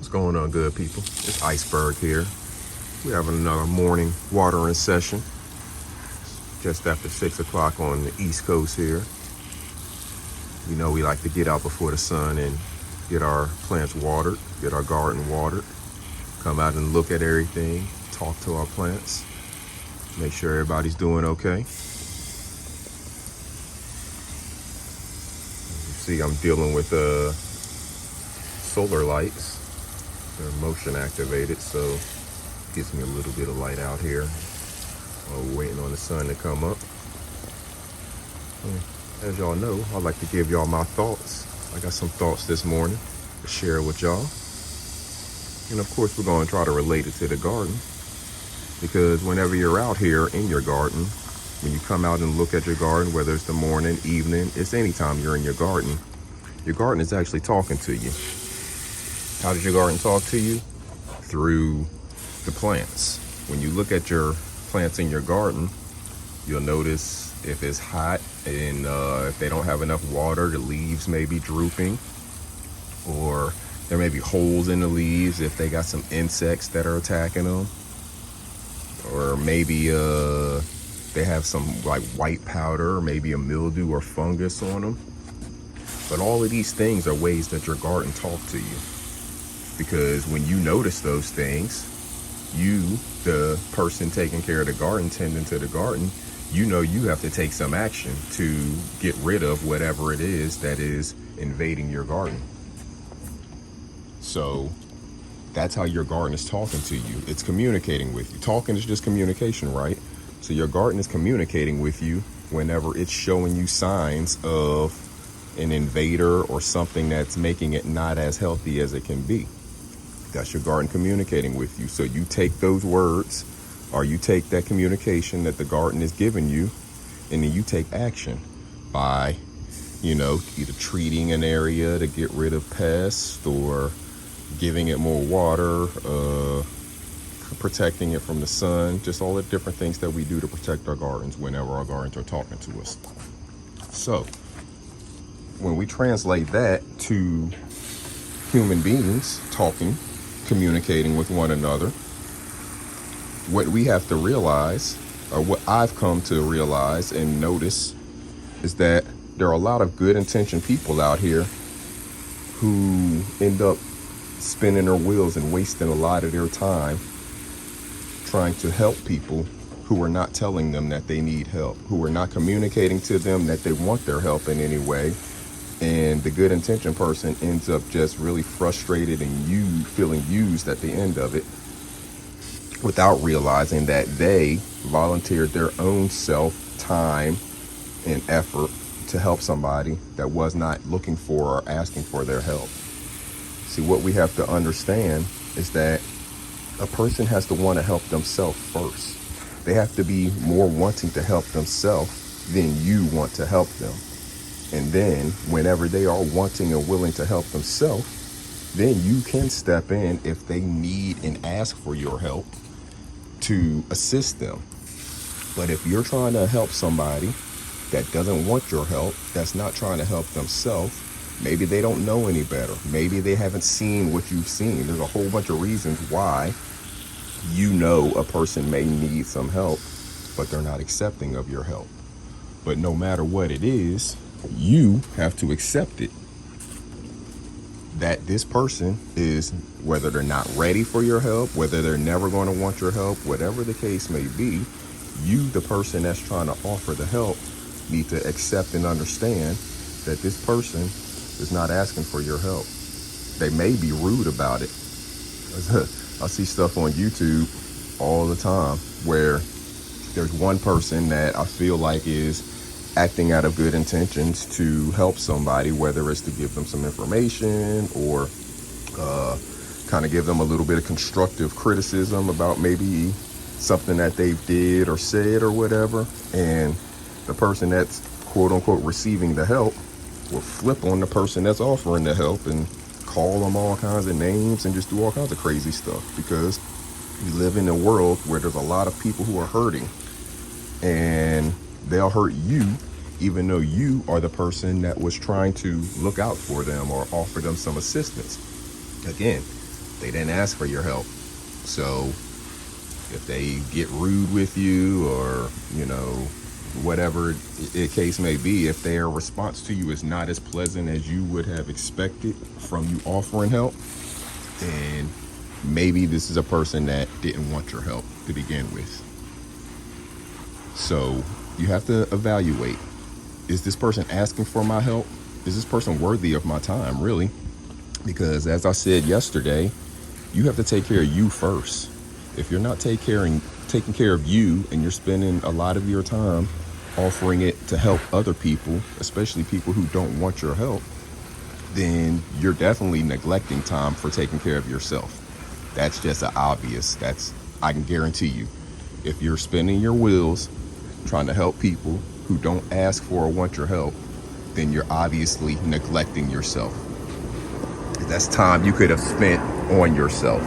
What's going on, good people? It's Iceberg here. We're having another morning watering session just after 6 o'clock on the East Coast here. You know, we like to get out before the sun and get our plants watered, get our garden watered, come out and look at everything, talk to our plants, make sure everybody's doing okay. You see, I'm dealing with solar lights. They're motion activated, so it gives me a little bit of light out here while we're waiting on the sun to come up. As y'all know, I like to give y'all my thoughts. I got some thoughts this morning to share with y'all. And of course, we're going to try to relate it to the garden, because whenever you're out here in your garden, when you come out and look at your garden, whether it's the morning, evening, it's anytime you're in your garden is actually talking to you. How does your garden talk to you? Through the plants. When you look at your plants in your garden, you'll notice if it's hot and if they don't have enough water, the leaves may be drooping, or there may be holes in the leaves if they got some insects that are attacking them, or maybe they have some like white powder, or maybe a mildew or fungus on them. But all of these things are ways that your garden talk to you. Because when you notice those things, you, the person taking care of the garden, tending to the garden, you know you have to take some action to get rid of whatever it is that is invading your garden. So that's how your garden is talking to you. It's communicating with you. Talking is just communication, right? So your garden is communicating with you whenever it's showing you signs of an invader or something that's making it not as healthy as it can be. That's your garden communicating with you. So you take those words, or you take that communication that the garden is giving you, and then you take action by, either treating an area to get rid of pests, or giving it more water, protecting it from the sun, just all the different things that we do to protect our gardens whenever our gardens are talking to us. So when we translate that to human beings talking, communicating with one another, what we have to realize, or what I've come to realize and notice, is that there are a lot of good intentioned people out here who end up spinning their wheels and wasting a lot of their time trying to help people who are not telling them that they need help, who are not communicating to them that they want their help in any way. And the good intentioned person ends up just really frustrated and feeling used at the end of it, without realizing that they volunteered their own self, time, and effort to help somebody that was not looking for or asking for their help. See, what we have to understand is that a person has to want to help themselves first. They have to be more wanting to help themselves than you want to help them. And then whenever they are wanting and willing to help themselves, then you can step in if they need and ask for your help to assist them. But if you're trying to help somebody that doesn't want your help, that's not trying to help themselves, maybe they don't know any better. Maybe they haven't seen what you've seen. There's a whole bunch of reasons why a person may need some help, but they're not accepting of your help. But no matter what it is, you have to accept it, that this person is, whether they're not ready for your help, whether they're never going to want your help, whatever the case may be, you, the person that's trying to offer the help, need to accept and understand that this person is not asking for your help. They may be rude about it. I see stuff on YouTube all the time where there's one person that I feel like is acting out of good intentions to help somebody, whether it's to give them some information or kind of give them a little bit of constructive criticism about maybe something that they did or said or whatever. And the person that's quote unquote receiving the help will flip on the person that's offering the help and call them all kinds of names and just do all kinds of crazy stuff, because we live in a world where there's a lot of people who are hurting, and they'll hurt you even though you are the person that was trying to look out for them or offer them some assistance. Again, They didn't ask for your help. So if they get rude with you, or, whatever the case may be, if their response to you is not as pleasant as you would have expected from you offering help, then maybe this is a person that didn't want your help to begin with. So you have to evaluate, is this person asking for my help? Is this person worthy of my time, really? Because as I said yesterday, you have to take care of you first. If you're not taking care of you, and you're spending a lot of your time offering it to help other people, especially people who don't want your help, then you're definitely neglecting time for taking care of yourself. That's just an obvious. I can guarantee you. If you're spinning your wheels trying to help people who don't ask for or want your help, then you're obviously neglecting yourself. That's time you could have spent on yourself.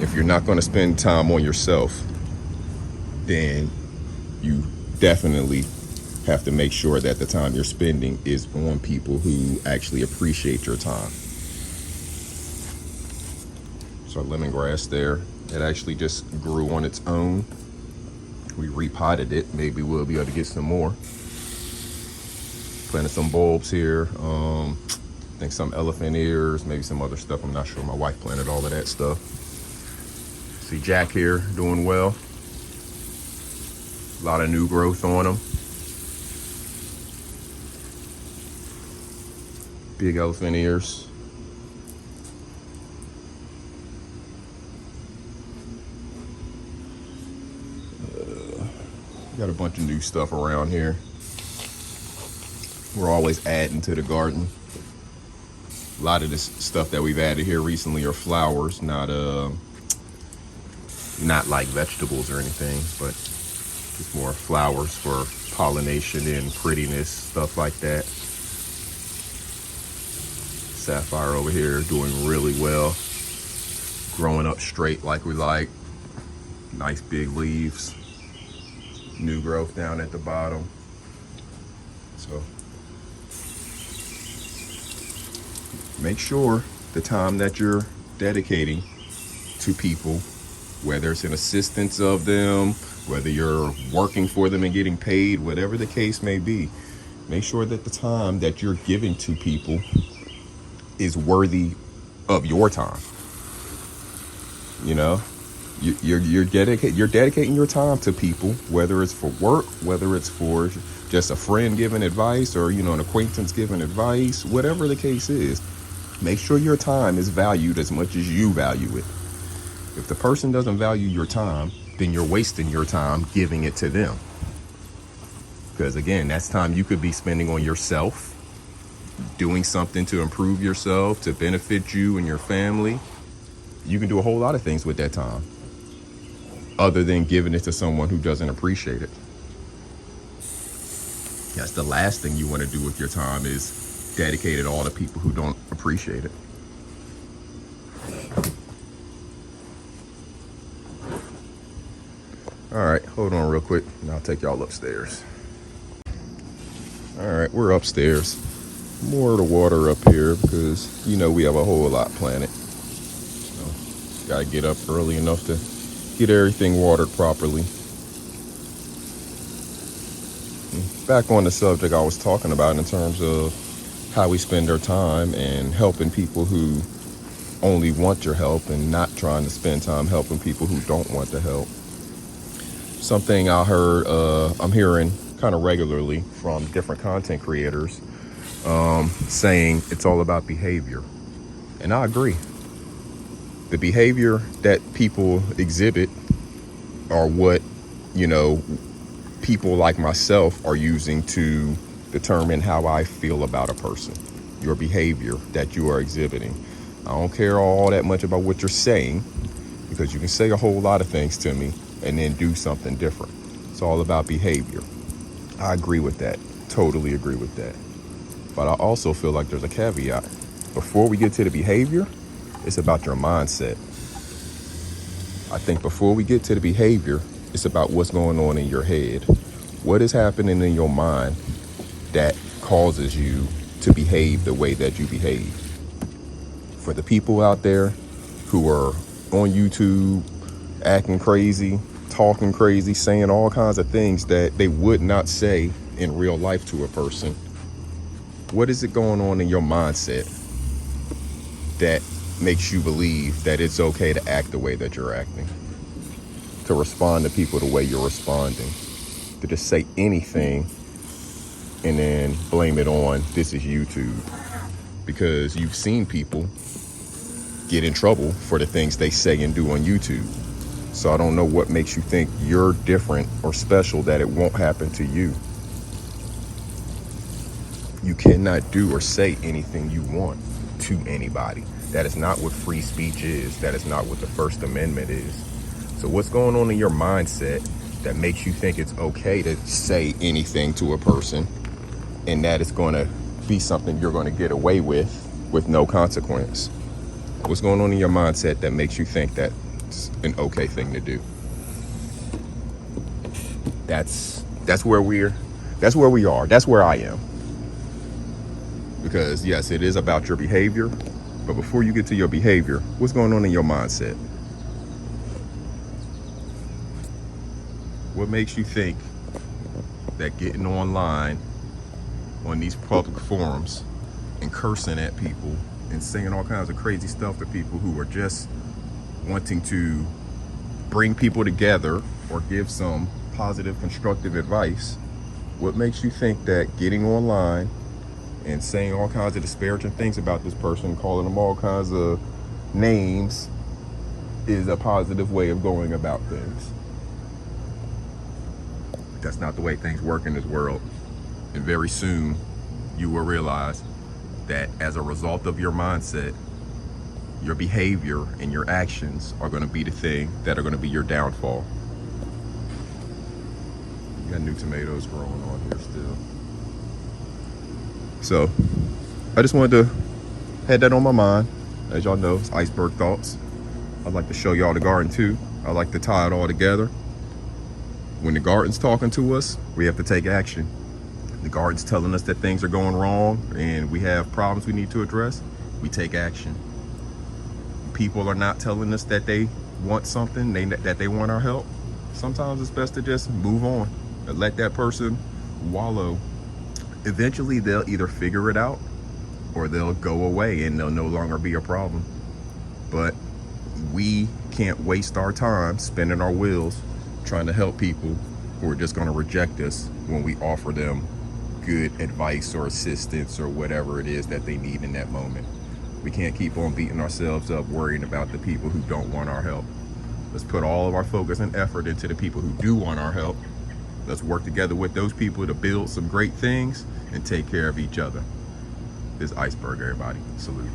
If you're not going to spend time on yourself, then you definitely have to make sure that the time you're spending is on people who actually appreciate your time. So lemongrass there, it actually just grew on its own. We repotted it. Maybe we'll be able to get some more. Planted some bulbs here. I think some elephant ears, maybe some other stuff. I'm not sure. My wife planted all of that stuff. See Jack here doing well. A lot of new growth on them. Big elephant ears. Got a bunch of new stuff around here. We're always adding to the garden. A lot of this stuff that we've added here recently are flowers, not like vegetables or anything, but just more flowers for pollination and prettiness, stuff like that. Sapphire over here doing really well. Growing up straight like we like. Nice big leaves. New growth down at the bottom. So make sure the time that you're dedicating to people, whether it's an assistance of them, whether you're working for them and getting paid, whatever the case may be, make sure that the time that you're giving to people is worthy of your time. You're dedicating your time to people, whether it's for work, whether it's for just a friend giving advice, or an acquaintance giving advice, whatever the case is. Make sure your time is valued as much as you value it. If the person doesn't value your time, then you're wasting your time giving it to them. Because again, that's time you could be spending on yourself, doing something to improve yourself, to benefit you and your family. You can do a whole lot of things with that time, other than giving it to someone who doesn't appreciate it. That's the last thing you want to do with your time, is dedicate it all to people who don't appreciate it. All right, hold on real quick, and I'll take y'all upstairs. All right, we're upstairs. More of the water up here because, we have a whole lot planted. So, gotta get up early enough to get everything watered properly. Back on the subject I was talking about in terms of how we spend our time and helping people who only want your help, and not trying to spend time helping people who don't want the help. Something I'm hearing kind of regularly from different content creators, saying it's all about behavior. And I agree. The behavior that people exhibit are what, people like myself are using to determine how I feel about a person. Your behavior that you are exhibiting. I don't care all that much about what you're saying, because you can say a whole lot of things to me and then do something different. It's all about behavior. I agree with that. Totally agree with that. But I also feel like there's a caveat. Before we get to the behavior, it's about your mindset. I think before we get to the behavior, it's about what's going on in your head. What is happening in your mind that causes you to behave the way that you behave? For the people out there who are on YouTube acting crazy, talking crazy, saying all kinds of things that they would not say in real life to a person, what is it going on in your mindset that makes you believe that it's okay to act the way that you're acting, to respond to people the way you're responding, to just say anything and then blame it on this is YouTube? Because you've seen people get in trouble for the things they say and do on YouTube. So I don't know what makes you think you're different or special that it won't happen to you. You cannot do or say anything you want to anybody. That is not what free speech is. That is not what the First Amendment is. So what's going on in your mindset that makes you think it's okay to say anything to a person and that it's going to be something you're going to get away with no consequence? What's going on in your mindset that makes you think that's an okay thing to do? That's where we are. That's where I am. Because yes, it is about your behavior, but before you get to your behavior, what's going on in your mindset? What makes you think that getting online on these public forums and cursing at people and saying all kinds of crazy stuff to people who are just wanting to bring people together or give some positive, constructive advice, what makes you think that getting online and saying all kinds of disparaging things about this person, calling them all kinds of names, is a positive way of going about things? That's not the way things work in this world. And very soon you will realize that as a result of your mindset, your behavior and your actions are going to be the thing that are going to be your downfall. You got new tomatoes growing on here still. So I just wanted to had that on my mind. As y'all know, it's Iceberg Thoughts. I'd like to show y'all the garden too. I like to tie it all together. When the garden's talking to us, we have to take action. The garden's telling us that things are going wrong and we have problems we need to address. We take action. People are not telling us that they want something, that they want our help. Sometimes it's best to just move on and let that person wallow. Eventually they'll either figure it out or they'll go away and they'll no longer be a problem. But we can't waste our time spinning our wheels trying to help people who are just going to reject us when we offer them good advice or assistance or whatever it is that they need in that moment. We can't keep on beating ourselves up worrying about the people who don't want our help. Let's put all of our focus and effort into the people who do want our help. Let's work together with those people to build some great things and take care of each other. This is Iceberg, everybody. Salute.